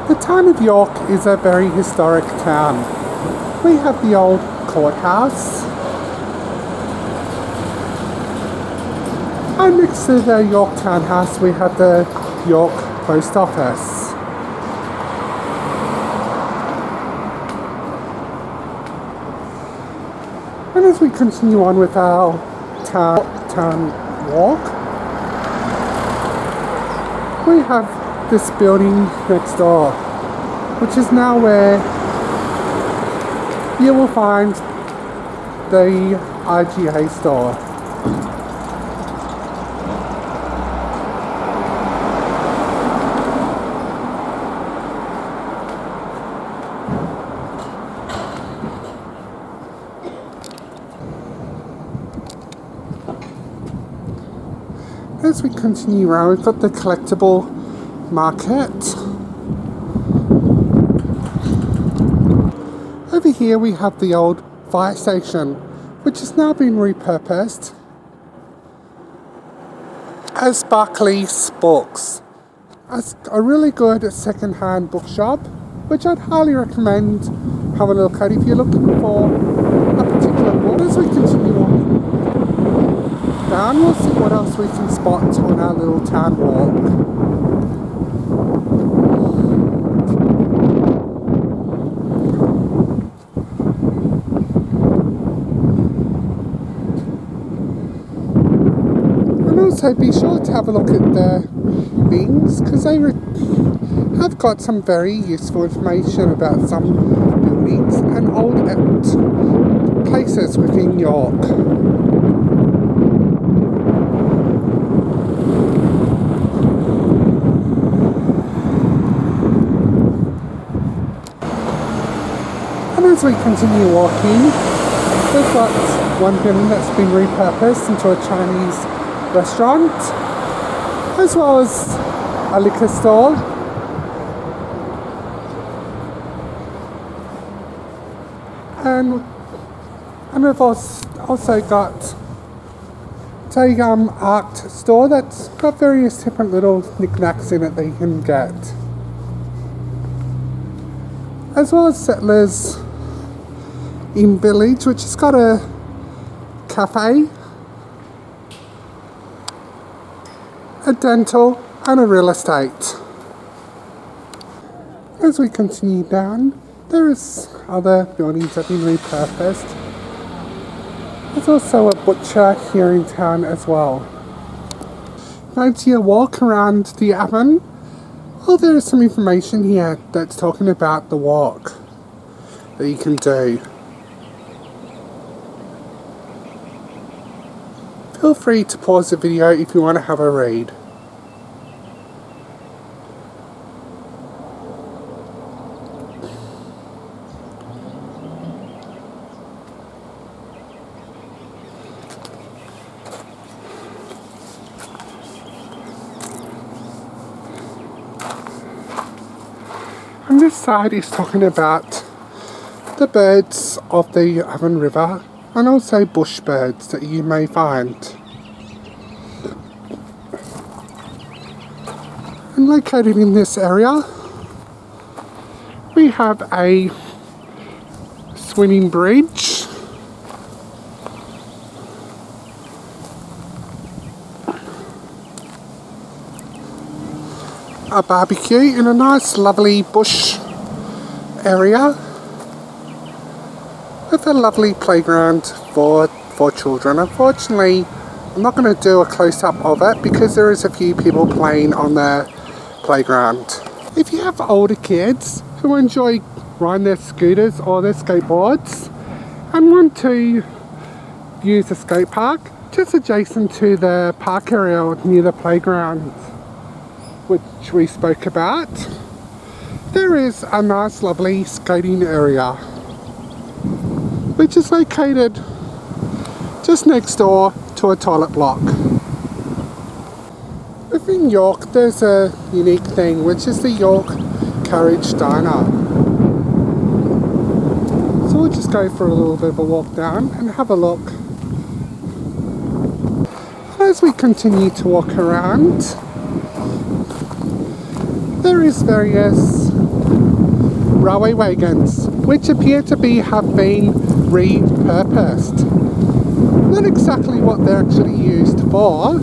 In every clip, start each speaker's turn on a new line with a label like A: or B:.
A: The town of York is a very historic town. We have the old courthouse, and next to the York Townhouse we have the York Post Office. And as we continue on with our town walk, we have this building next door, which is now where you will find the IGA store. As we continue around, we've got the collectible market. Over here we have the old fire station, which has now been repurposed as Barclays Books, as a really good second-hand bookshop, which I'd highly recommend having a look at if you're looking for a particular book. As we continue on down, we'll see what else we can spot on our little town walk. So be sure to have a look at the bins, because they have got some very useful information about some buildings and old places within York. And as we continue walking, we've got one building that's been repurposed into a Chinese restaurant, as well as a liquor store, and we've also got a art store that's got various different little knickknacks in it that you can get, as well as Settlers in Village, which has got a cafe, a dental, and a real estate. As we continue down, there is other buildings that have been repurposed. There's also a butcher here in town as well. Fancy a walk around the Avon? Well, there is some information here that's talking about the walk that you can do. Feel free to pause the video if you want to have a read. And this side is talking about the birds of the Avon River, and also bush birds that you may find. And located in this area, we have a swimming bridge, a barbecue in a nice lovely bush area, with a lovely playground for children. Unfortunately, I'm not going to do a close-up of it because there is a few people playing on the playground. If you have older kids who enjoy riding their scooters or their skateboards and want to use the skate park, just adjacent to the park area near the playground, which we spoke about, there is a nice lovely skating area, which is located just next door to a toilet block. Within York, there's a unique thing, which is the York Carriage Diner. So we'll just go for a little bit of a walk down and have a look. As we continue to walk around, there is various railway wagons which appear to have been repurposed. Not exactly what they're actually used for.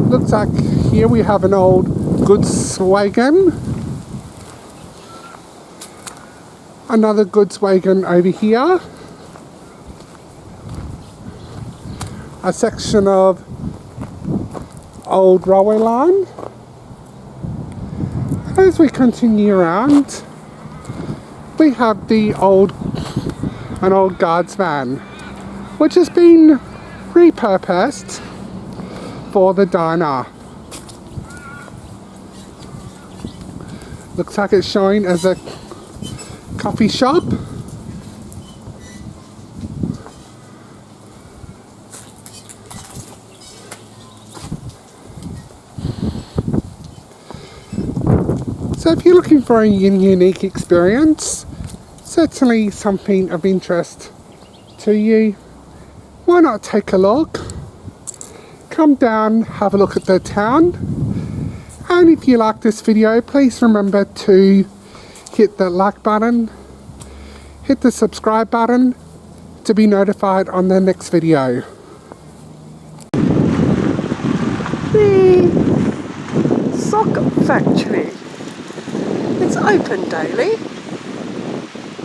A: Looks like here we have an old goods wagon. Another goods wagon over here. A section of old railway line. As we continue around, we have an old guards van, which has been repurposed for the diner. Looks like it's showing as a coffee shop. So if you're looking for a unique experience, certainly something of interest to you, why not take a look? Come down, have a look at the town, and if you like this video, please remember to hit the like button, hit the subscribe button to be notified on the next video.
B: The sock factory. It's open daily,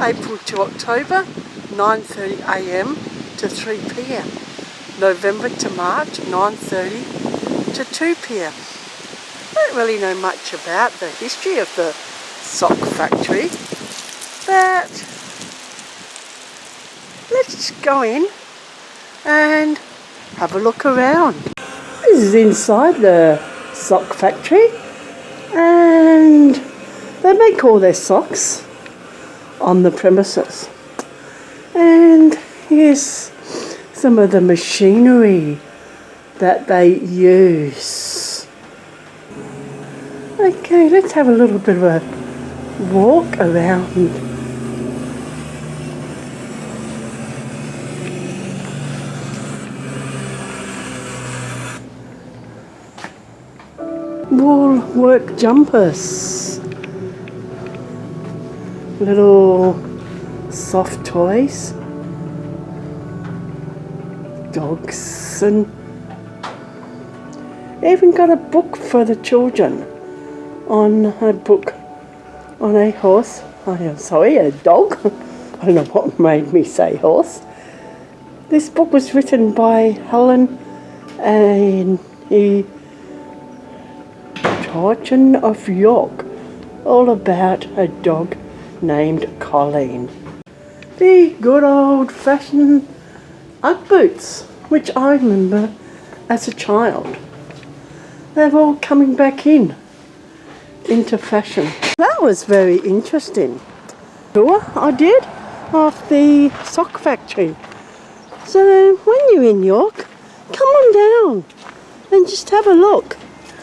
B: April to October, 9:30 a.m. to 3 p.m. November to March, 9:30 to 2 p.m. I don't really know much about the history of the sock factory, but let's go in and have a look around. This is inside the sock factory, and they make all their socks on the premises. And here's some of the machinery that they use. Okay, let's have a little bit of a walk around. Wool work jumpers. Little soft toys. Dogs, and even got a book for the children on a horse. A dog. I don't know what made me say horse. This book was written by Helen and Torchin of York, all about a dog named Colleen. The good old-fashioned Ugg boots, which I remember as a child. They're all coming back into fashion. That was very interesting. Tour I did of the sock factory. So when you're in York, come on down and just have a look.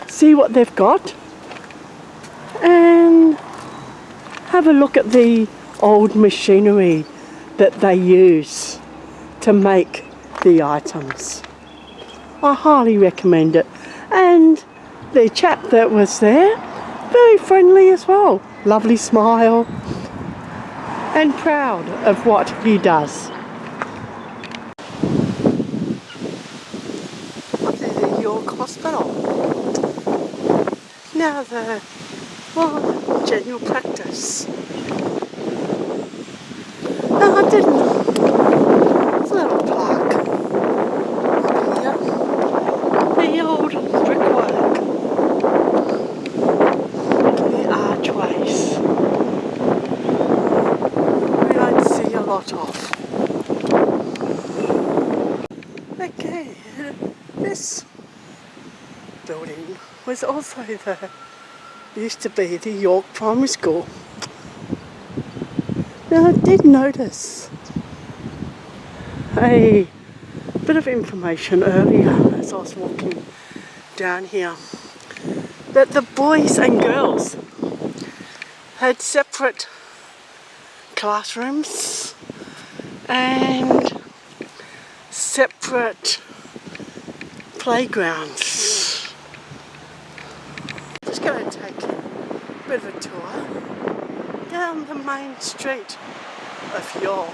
B: See what they've got. And have a look at the old machinery that they use to make the items. I highly recommend it. And the chap that was there, very friendly as well. Lovely smile and proud of what he does. Up there, the York Hospital. Now the general practice. No, I didn't. There's a little plaque here. The old brickwork. The archways. We don't see a lot of. Okay, this building was also used to be the York Primary School. Now I did notice a bit of information earlier as I was walking down here that the boys and girls had separate classrooms and separate playgrounds. Just going to take bit of a tour down the main street of York.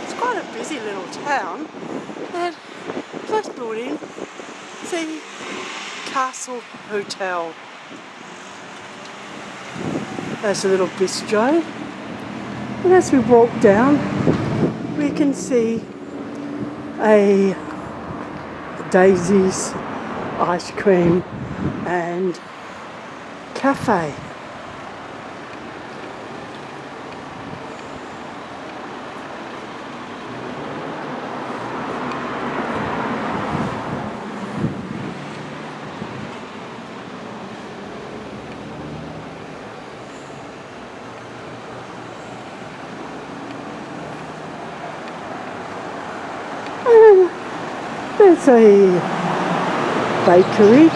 B: It's quite a busy little town, and first building, the Castle Hotel. There's a little bistro, and as we walk down we can see a Daisy's ice cream and cafe. There's a bakery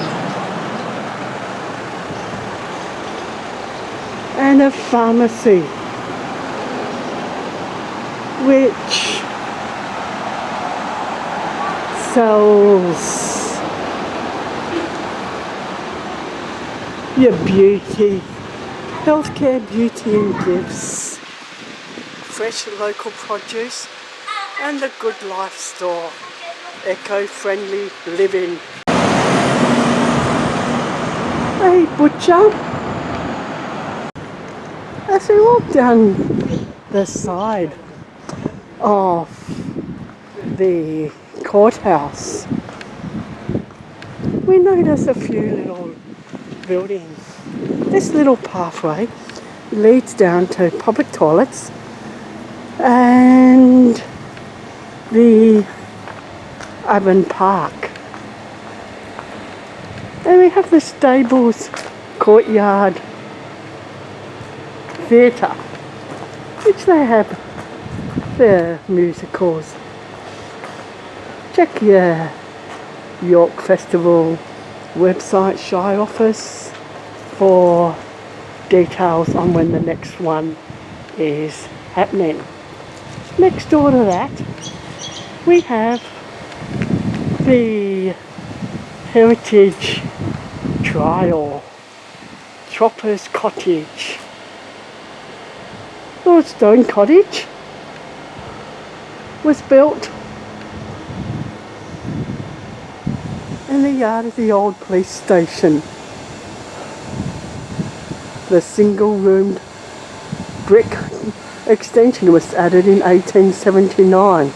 B: and a pharmacy which sells your beauty, healthcare, beauty and gifts, fresh local produce, and the Good Life store, eco-friendly living. A butcher. As we walk down the side of the courthouse, we notice a few little buildings. This little pathway leads down to public toilets and the Avon Park. Then we have the stables courtyard theatre, which they have their musicals. Check your York Festival website, Shy Office, for details on when the next one is happening. Next door to that, we have the Heritage Trial, Chopper's Cottage. Lord Stone Cottage was built in the yard of the old police station. The single-roomed brick extension was added in 1879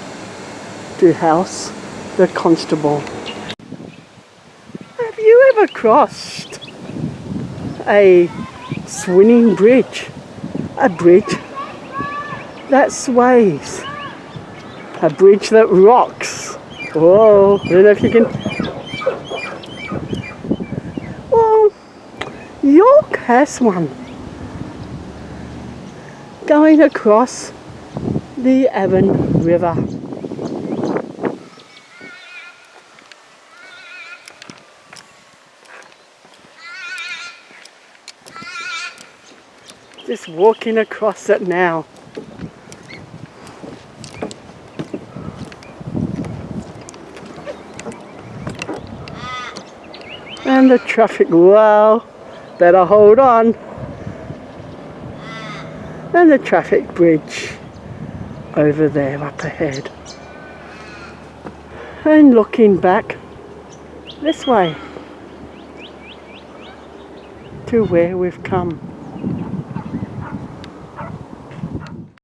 B: to house the constable. Have you ever crossed a swinging bridge? A bridge that sways. A bridge that rocks. Whoa, I don't know if you can... Well, York has one. Going across the Avon River. Just walking across it now. And the traffic, wow, better hold on. And the traffic bridge over there up ahead. And looking back this way to where we've come.